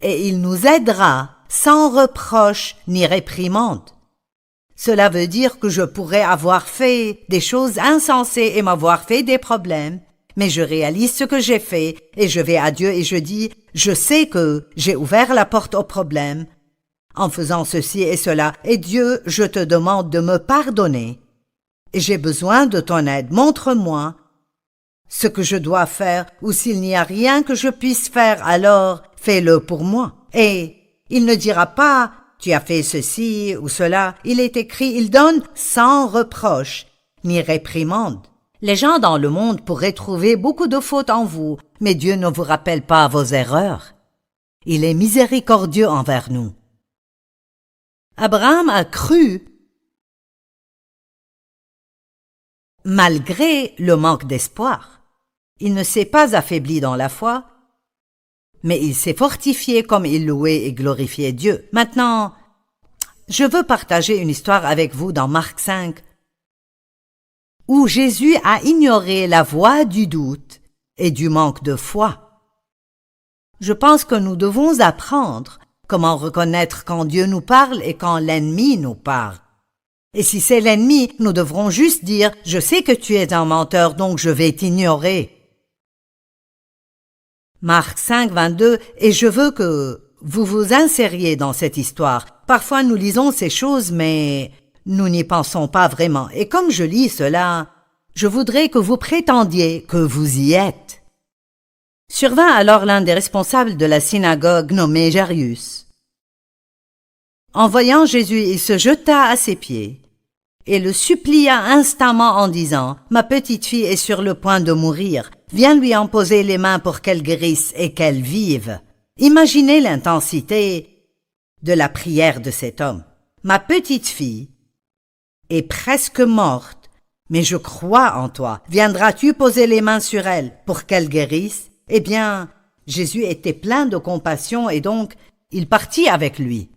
et il nous aidera sans reproche ni réprimande. Cela veut dire que je pourrais avoir fait des choses insensées et m'avoir fait des problèmes, mais je réalise ce que j'ai fait et je vais à Dieu et je dis, je sais que j'ai ouvert la porte au problème en faisant ceci et cela, et Dieu, je te demande de me pardonner. Et j'ai besoin de ton aide, montre-moi ce que je dois faire, ou s'il n'y a rien que je puisse faire, alors fais-le pour moi. Et il ne dira pas, tu as fait ceci ou cela. Il est écrit, il donne sans reproche, ni réprimande. Les gens dans le monde pourraient trouver beaucoup de fautes en vous, mais Dieu ne vous rappelle pas vos erreurs. Il est miséricordieux envers nous. Abraham a cru malgré le manque d'espoir. Il ne s'est pas affaibli dans la foi, mais il s'est fortifié comme il louait et glorifiait Dieu. Maintenant, je veux partager une histoire avec vous dans Marc 5, où Jésus a ignoré la voix du doute et du manque de foi. Je pense que nous devons apprendre comment reconnaître quand Dieu nous parle et quand l'ennemi nous parle. Et si c'est l'ennemi, nous devrons juste dire « Je sais que tu es un menteur, donc je vais t'ignorer ». Marc 5, 22, et je veux que vous vous insériez dans cette histoire. Parfois nous lisons ces choses, mais nous n'y pensons pas vraiment. Et comme je lis cela, je voudrais que vous prétendiez que vous y êtes. Survint alors l'un des responsables de la synagogue nommé Jairus. En voyant Jésus, il se jeta à ses pieds et le supplia instamment en disant « Ma petite fille est sur le point de mourir. Viens lui en poser les mains pour qu'elle guérisse et qu'elle vive. » Imaginez l'intensité de la prière de cet homme. « Ma petite fille est presque morte, mais je crois en toi. Viendras-tu poser les mains sur elle pour qu'elle guérisse ?» Eh bien, Jésus était plein de compassion et donc il partit avec lui.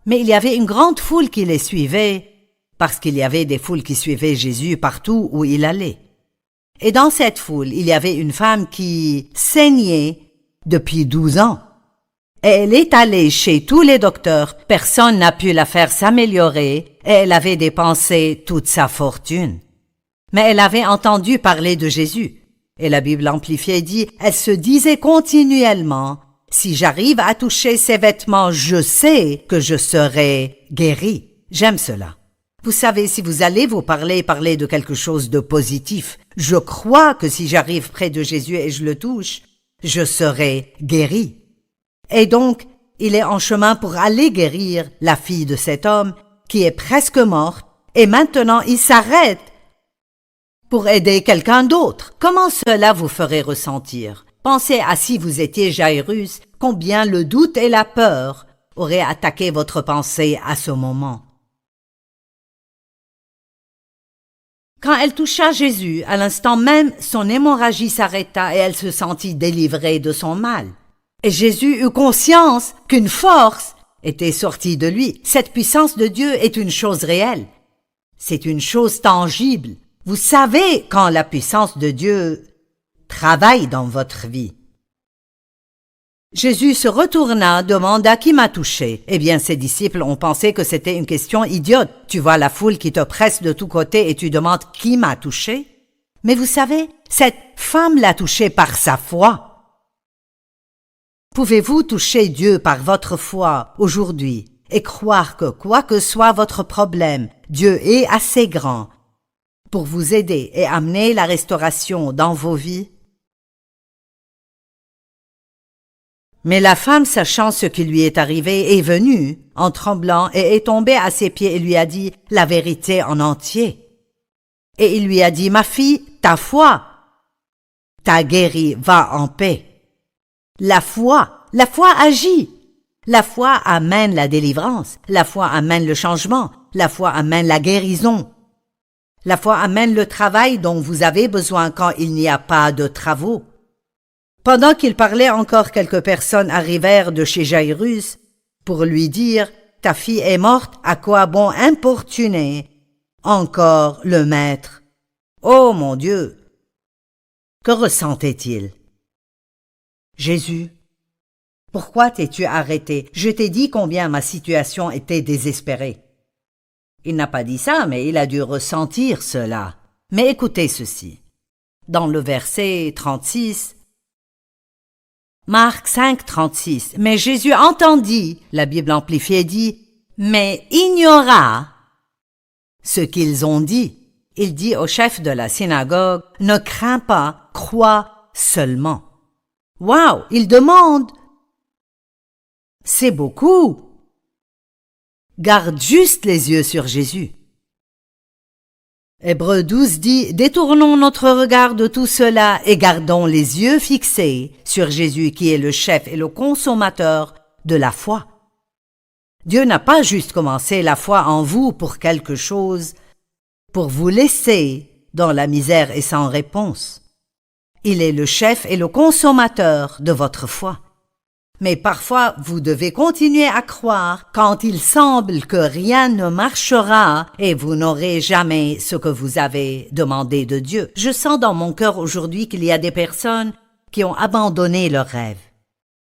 Mais il y avait une grande foule qui les suivait, parce qu'il y avait des foules qui suivaient Jésus partout où il allait. Et dans cette foule, il y avait une femme qui saignait depuis 12 ans. Et elle est allée chez tous les docteurs, personne n'a pu la faire s'améliorer, et elle avait dépensé toute sa fortune. Mais elle avait entendu parler de Jésus. Et la Bible amplifiée dit, elle se disait continuellement, si j'arrive à toucher ses vêtements, je sais que je serai guérie. J'aime cela. Vous savez, si vous allez vous parler de quelque chose de positif, je crois que si j'arrive près de Jésus et je le touche, je serai guérie. Et donc, il est en chemin pour aller guérir la fille de cet homme qui est presque morte, et maintenant il s'arrête pour aider quelqu'un d'autre. Comment cela vous ferait ressentir? Pensez à si vous étiez Jairus, combien le doute et la peur auraient attaqué votre pensée à ce moment. Quand elle toucha Jésus, à l'instant même, son hémorragie s'arrêta et elle se sentit délivrée de son mal. Et Jésus eut conscience qu'une force était sortie de lui. Cette puissance de Dieu est une chose réelle. C'est une chose tangible. Vous savez quand la puissance de Dieu travaille dans votre vie. Jésus se retourna, demanda qui m'a touché. Eh bien, ses disciples ont pensé que c'était une question idiote. Tu vois la foule qui te presse de tous côtés et tu demandes qui m'a touché. Mais vous savez, cette femme l'a touché par sa foi. Pouvez-vous toucher Dieu par votre foi aujourd'hui et croire que quoi que soit votre problème, Dieu est assez grand pour vous aider et amener la restauration dans vos vies? Mais la femme, sachant ce qui lui est arrivé, est venue, en tremblant, et est tombée à ses pieds et lui a dit la vérité en entier. Et il lui a dit, ma fille, ta foi t'a guérie, va en paix. La foi agit. La foi amène la délivrance. La foi amène le changement. La foi amène la guérison. La foi amène le travail dont vous avez besoin quand il n'y a pas de travaux. Pendant qu'il parlait encore, quelques personnes arrivèrent de chez Jairus pour lui dire « Ta fille est morte, à quoi bon importuner encore le maître ?» Oh mon Dieu! Que ressentait-il? Jésus, pourquoi t'es-tu arrêté? Je t'ai dit combien ma situation était désespérée. Il n'a pas dit ça, mais il a dû ressentir cela. Mais écoutez ceci. Dans le verset 36, Marc 5, 36. Mais Jésus entendit, la Bible amplifiée dit, mais ignora ce qu'ils ont dit. Il dit au chef de la synagogue, ne crains pas, crois seulement. Wow, il demande. C'est beaucoup. Garde juste les yeux sur Jésus. Hébreux 12 dit, détournons notre regard de tout cela et gardons les yeux fixés sur Jésus qui est le chef et le consommateur de la foi. Dieu n'a pas juste commencé la foi en vous pour quelque chose, pour vous laisser dans la misère et sans réponse. Il est le chef et le consommateur de votre foi. Mais parfois, vous devez continuer à croire quand il semble que rien ne marchera et vous n'aurez jamais ce que vous avez demandé de Dieu. Je sens dans mon cœur aujourd'hui qu'il y a des personnes qui ont abandonné leurs rêves.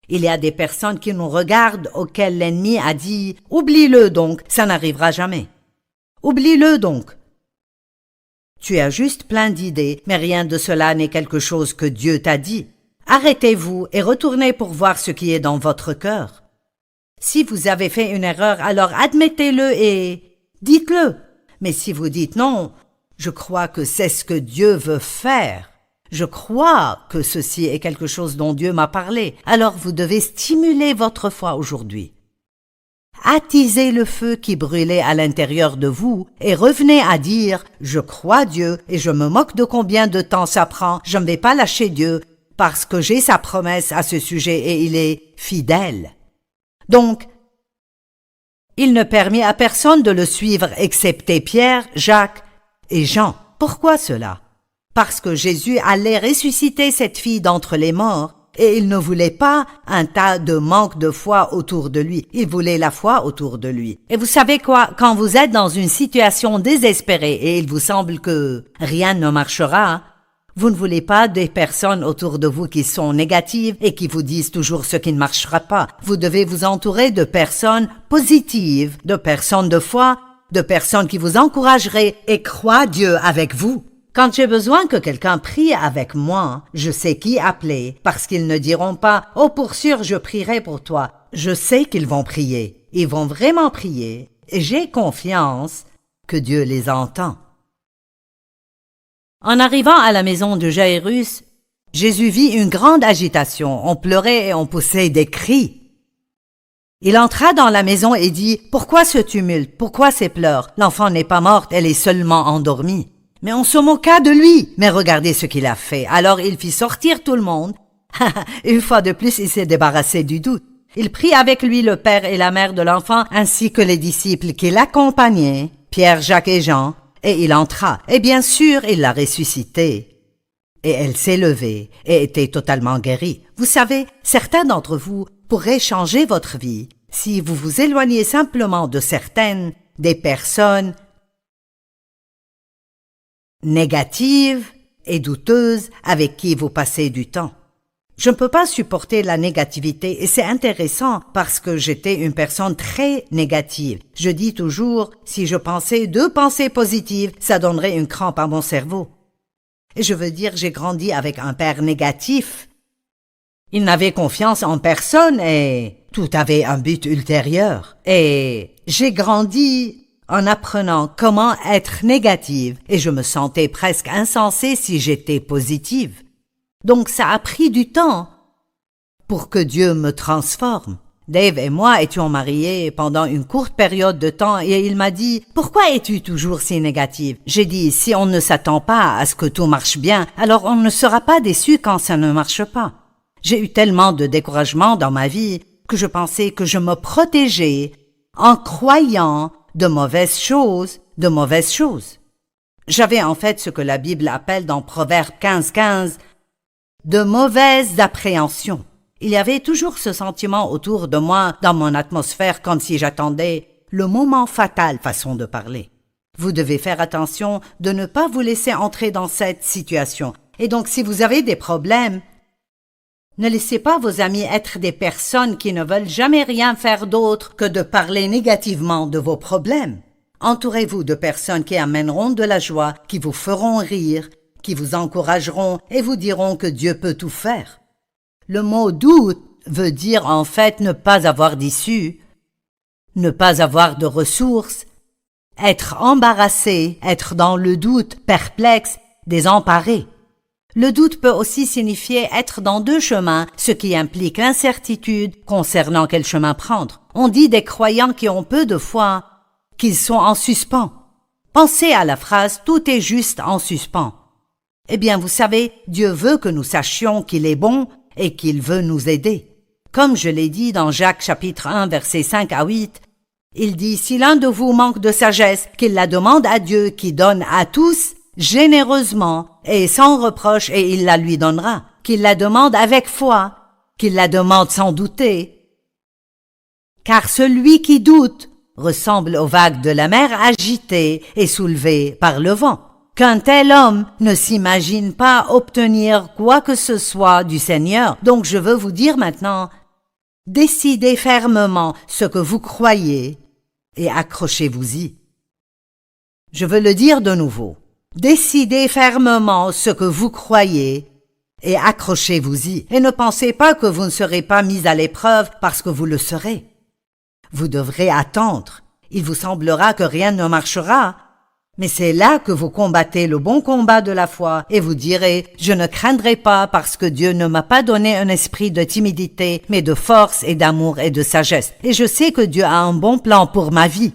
Il y a des personnes qui nous regardent auxquelles l'ennemi a dit « Oublie-le donc, ça n'arrivera jamais. Oublie-le donc. » Tu as juste plein d'idées, mais rien de cela n'est quelque chose que Dieu t'a dit. Arrêtez-vous et retournez pour voir ce qui est dans votre cœur. Si vous avez fait une erreur, alors admettez-le et dites-le. Mais si vous dites non, je crois que c'est ce que Dieu veut faire. Je crois que ceci est quelque chose dont Dieu m'a parlé. Alors vous devez stimuler votre foi aujourd'hui. Attisez le feu qui brûlait à l'intérieur de vous et revenez à dire « Je crois Dieu et je me moque de combien de temps ça prend. Je ne vais pas lâcher Dieu. » Parce que j'ai sa promesse à ce sujet et il est fidèle. Donc, il ne permit à personne de le suivre excepté Pierre, Jacques et Jean. Pourquoi cela? Parce que Jésus allait ressusciter cette fille d'entre les morts et il ne voulait pas un tas de manque de foi autour de lui. Il voulait la foi autour de lui. Et vous savez quoi? Quand vous êtes dans une situation désespérée et il vous semble que rien ne marchera, vous ne voulez pas des personnes autour de vous qui sont négatives et qui vous disent toujours ce qui ne marchera pas. Vous devez vous entourer de personnes positives, de personnes de foi, de personnes qui vous encourageraient et croient Dieu avec vous. Quand j'ai besoin que quelqu'un prie avec moi, je sais qui appeler parce qu'ils ne diront pas « Oh, pour sûr, je prierai pour toi ». Je sais qu'ils vont prier. Ils vont vraiment prier et j'ai confiance que Dieu les entend. En arrivant à la maison de Jairus, Jésus vit une grande agitation. On pleurait et on poussait des cris. Il entra dans la maison et dit « Pourquoi ce tumulte? Pourquoi ces pleurs? L'enfant n'est pas morte, elle est seulement endormie. » Mais on se moqua de lui. Mais regardez ce qu'il a fait. Alors il fit sortir tout le monde. Une fois de plus, il s'est débarrassé du doute. Il prit avec lui le père et la mère de l'enfant ainsi que les disciples qui l'accompagnaient, Pierre, Jacques et Jean. Et il entra, et bien sûr, il l'a ressuscitée. Et elle s'est levée et était totalement guérie. Vous savez, certains d'entre vous pourraient changer votre vie si vous vous éloignez simplement de certaines des personnes négatives et douteuses avec qui vous passez du temps. Je ne peux pas supporter la négativité et c'est intéressant parce que j'étais une personne très négative. Je dis toujours, si je pensais 2 pensées positives, ça donnerait une crampe à mon cerveau. Et je veux dire, j'ai grandi avec un père négatif. Il n'avait confiance en personne et tout avait un but ultérieur. Et j'ai grandi en apprenant comment être négative et je me sentais presque insensée si j'étais positive. Donc ça a pris du temps pour que Dieu me transforme. Dave et moi étions mariés pendant une courte période de temps et il m'a dit « Pourquoi es-tu toujours si négative ?» J'ai dit « Si on ne s'attend pas à ce que tout marche bien, alors on ne sera pas déçu quand ça ne marche pas. » J'ai eu tellement de découragement dans ma vie que je pensais que je me protégeais en croyant de mauvaises choses. J'avais en fait ce que la Bible appelle dans Proverbe 15:15 de mauvaises appréhensions. Il y avait toujours ce sentiment autour de moi, dans mon atmosphère, comme si j'attendais le moment fatal, façon de parler. Vous devez faire attention de ne pas vous laisser entrer dans cette situation. Et donc, si vous avez des problèmes, ne laissez pas vos amis être des personnes qui ne veulent jamais rien faire d'autre que de parler négativement de vos problèmes. Entourez-vous de personnes qui amèneront de la joie, qui vous feront rire, qui vous encourageront et vous diront que Dieu peut tout faire. Le mot « doute » veut dire en fait ne pas avoir d'issue, ne pas avoir de ressources, être embarrassé, être dans le doute, perplexe, désemparé. Le doute peut aussi signifier être dans deux chemins, ce qui implique l'incertitude concernant quel chemin prendre. On dit des croyants qui ont peu de foi qu'ils sont en suspens. Pensez à la phrase « tout est juste en suspens ». Eh bien, vous savez, Dieu veut que nous sachions qu'il est bon et qu'il veut nous aider. Comme je l'ai dit dans Jacques chapitre 1 versets 5 à 8, il dit « Si l'un de vous manque de sagesse, qu'il la demande à Dieu qui donne à tous généreusement et sans reproche et il la lui donnera. Qu'il la demande avec foi, qu'il la demande sans douter. Car celui qui doute ressemble aux vagues de la mer agitées et soulevées par le vent. Qu'un tel homme ne s'imagine pas obtenir quoi que ce soit du Seigneur. Donc je veux vous dire maintenant, décidez fermement ce que vous croyez et accrochez-vous-y. Je veux le dire de nouveau. Décidez fermement ce que vous croyez et accrochez-vous-y. Et ne pensez pas que vous ne serez pas mis à l'épreuve parce que vous le serez. Vous devrez attendre. Il vous semblera que rien ne marchera. Mais c'est là que vous combattez le bon combat de la foi et vous direz « Je ne craindrai pas parce que Dieu ne m'a pas donné un esprit de timidité, mais de force et d'amour et de sagesse. Et je sais que Dieu a un bon plan pour ma vie. »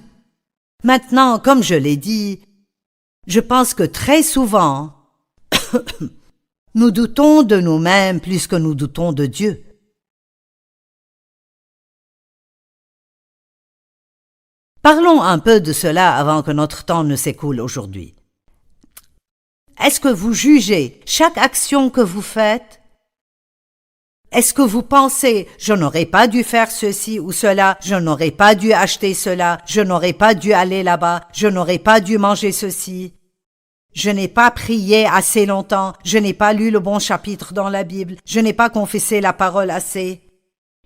Maintenant, comme je l'ai dit, je pense que très souvent, nous doutons de nous-mêmes plus que nous doutons de Dieu. Parlons un peu de cela avant que notre temps ne s'écoule aujourd'hui. Est-ce que vous jugez chaque action que vous faites? Est-ce que vous pensez « je n'aurais pas dû faire ceci ou cela, je n'aurais pas dû acheter cela, je n'aurais pas dû aller là-bas, je n'aurais pas dû manger ceci, je n'ai pas prié assez longtemps, je n'ai pas lu le bon chapitre dans la Bible, je n'ai pas confessé la parole assez.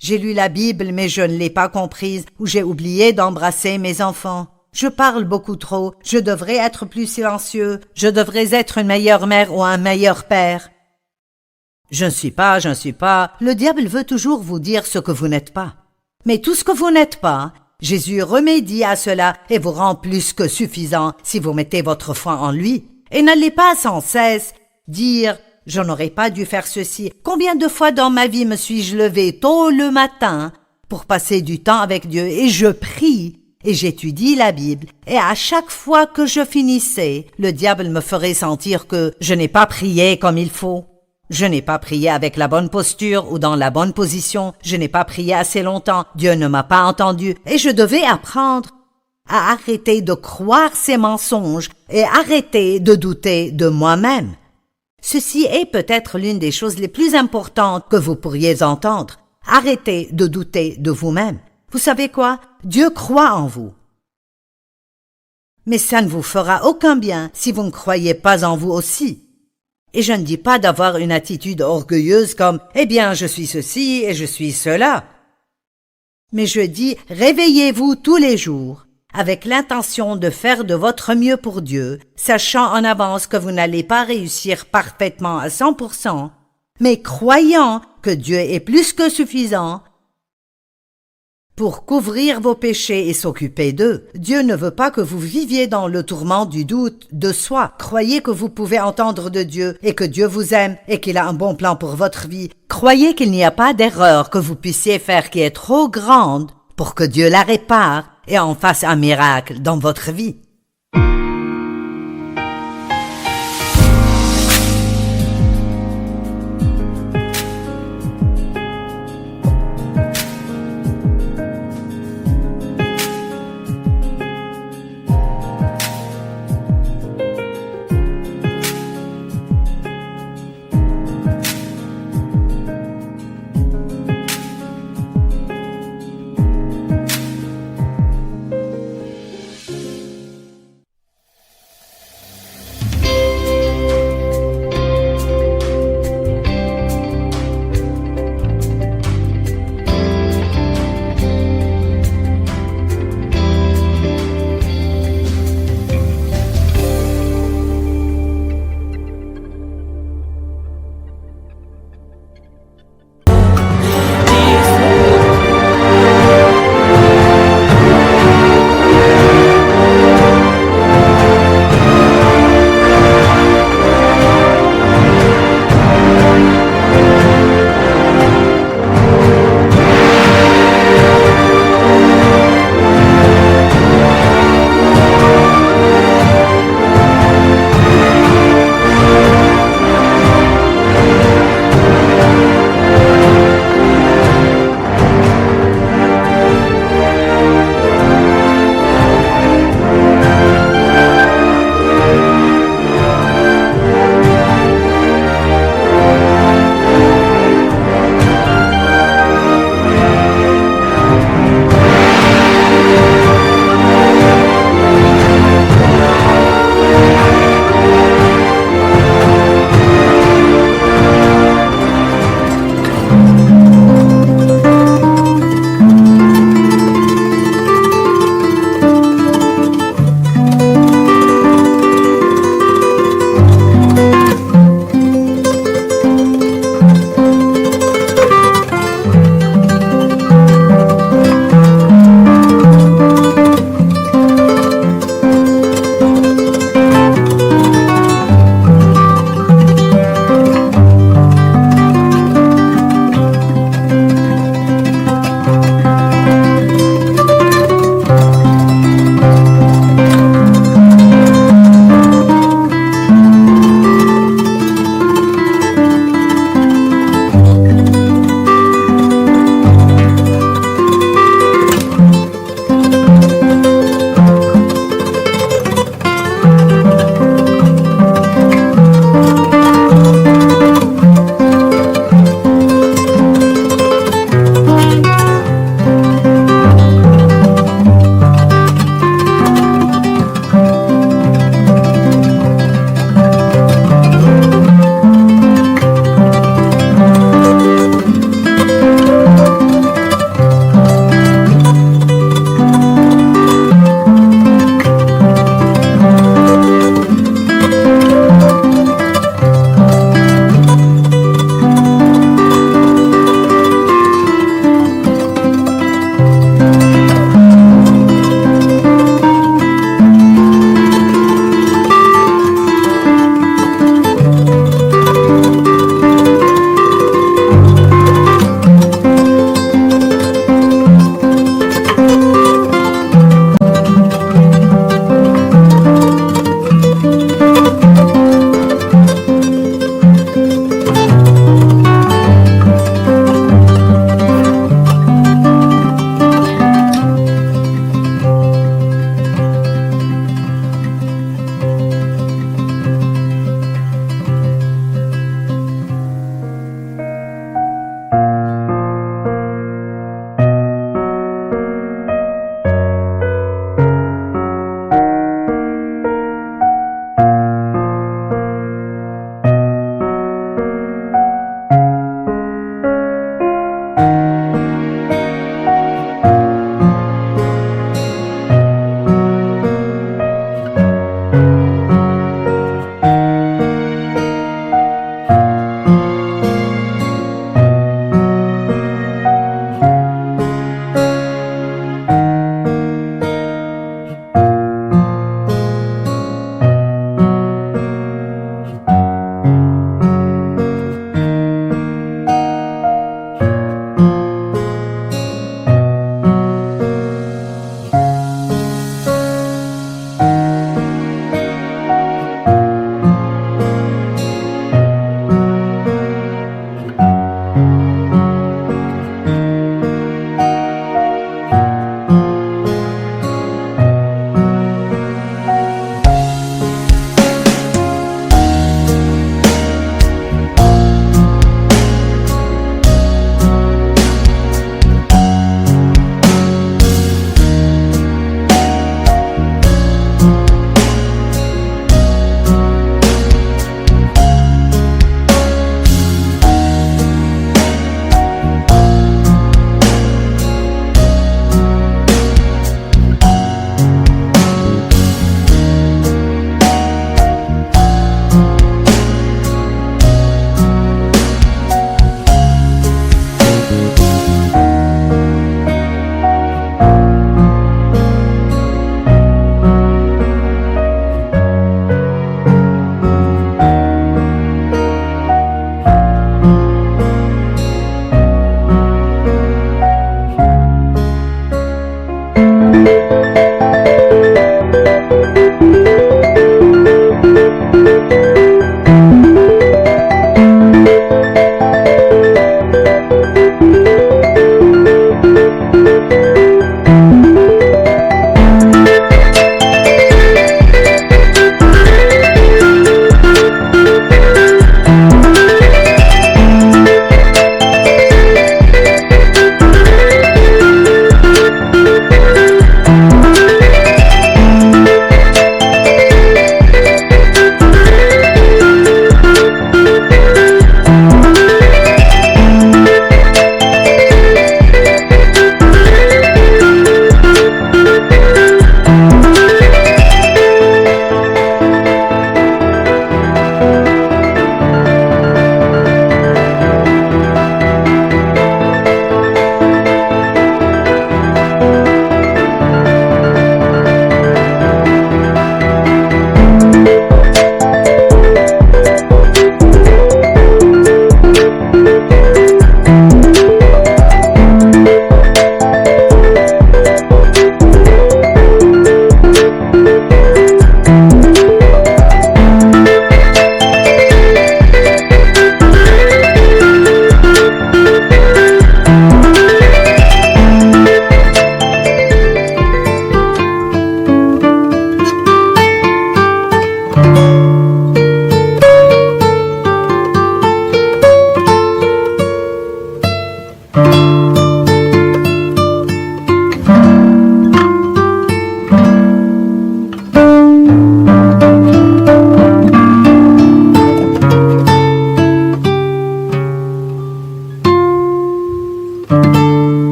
J'ai lu la Bible mais je ne l'ai pas comprise ou j'ai oublié d'embrasser mes enfants. Je parle beaucoup trop, je devrais être plus silencieux, je devrais être une meilleure mère ou un meilleur père. Je ne suis pas. Le diable veut toujours vous dire ce que vous n'êtes pas. Mais tout ce que vous n'êtes pas, Jésus remédie à cela et vous rend plus que suffisant si vous mettez votre foi en lui. Et n'allez pas sans cesse dire « Je n'aurais pas dû faire ceci. Combien de fois dans ma vie me suis-je levé tôt le matin pour passer du temps avec Dieu et je prie et j'étudie la Bible et à chaque fois que je finissais, le diable me ferait sentir que je n'ai pas prié comme il faut. Je n'ai pas prié avec la bonne posture ou dans la bonne position. Je n'ai pas prié assez longtemps. Dieu ne m'a pas entendu et je devais apprendre à arrêter de croire ces mensonges et arrêter de douter de moi-même. Ceci est peut-être l'une des choses les plus importantes que vous pourriez entendre. Arrêtez de douter de vous-même. Vous savez quoi? Dieu croit en vous. Mais ça ne vous fera aucun bien si vous ne croyez pas en vous aussi. Et je ne dis pas d'avoir une attitude orgueilleuse comme « Eh bien, je suis ceci et je suis cela ». Mais je dis « Réveillez-vous tous les jours ». Avec l'intention de faire de votre mieux pour Dieu, sachant en avance que vous n'allez pas réussir parfaitement à 100%, mais croyant que Dieu est plus que suffisant pour couvrir vos péchés et s'occuper d'eux. Dieu ne veut pas que vous viviez dans le tourment du doute de soi. Croyez que vous pouvez entendre de Dieu et que Dieu vous aime et qu'il a un bon plan pour votre vie. Croyez qu'il n'y a pas d'erreur que vous puissiez faire qui est trop grande pour que Dieu la répare et en fasse un miracle dans votre vie.